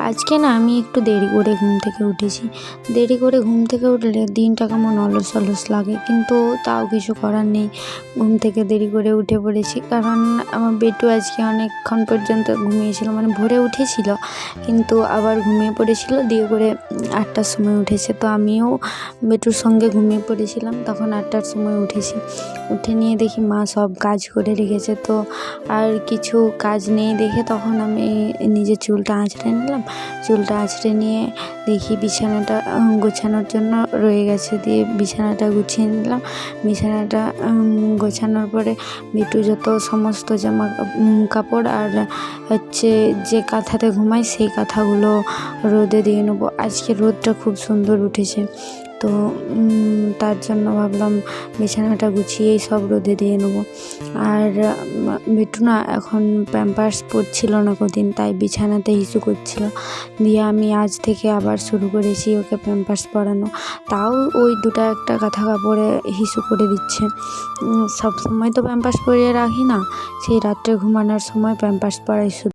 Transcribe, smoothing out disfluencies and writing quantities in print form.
আজকে না আমি একটু দেরি করে ঘুম থেকে উঠেছি। দেরি করে ঘুম থেকে উঠলে দিনটা কেমন অলস অলস লাগে, কিন্তু তাও কিছু করার নেই। ঘুম থেকে দেরি করে উঠে পড়েছি, কারণ আমার বেটু আজকে অনেকক্ষণ পর্যন্ত ঘুমিয়েছিল, মানে ভোরে উঠেছিল কিন্তু আবার ঘুমিয়ে পড়েছিল, দিয়ে করে 8টার সময় উঠেছে। তো আমিও বেটুর সঙ্গে ঘুমিয়ে পড়েছিলাম, তখন 8টার সময় উঠেছি। উঠে নিয়ে দেখি মা সব কাজ করে রেখেছে, তো আর কিছু কাজ নেই দেখে তখন আমি নিজের চুলটা আঁচড়ে নিলাম। চুলটা আঁচড়ে নিয়ে দেখি বিছানাটা গোছানোর জন্য রয়ে গেছে, দিয়ে বিছানাটা গুছিয়ে নিলাম। বিছানাটা গোছানোর পরে বেটু যত সমস্ত জামা কাপড় আর হচ্ছে যে কাঁথাতে ঘুমাই সেই কাঁথাগুলো রোদে দিয়ে নেবো। আজকে রোদটা খুব সুন্দর উঠেছে, তো তার জন্য ভাবলাম বিছানাটা গুছিয়েই সব রোদে দিয়ে নেবো। আর বেটু না এখন প্যাম্পার্স পরছিল না কদিন, তাই বিছানাতে হিসু করছিল। দিয়ে আমি আজ থেকে আবার শুরু করেছি ওকে প্যাম্পার্স পরানো। তাও ওই দুটো একটা কাঁথা কাপড়ে হিসু করে দিচ্ছে। সব সময় তো প্যাম্পার্স পরিয়ে রাখি না, সেই রাত্রে ঘুমানোর সময় প্যাম্পার্স পরাই শুধু।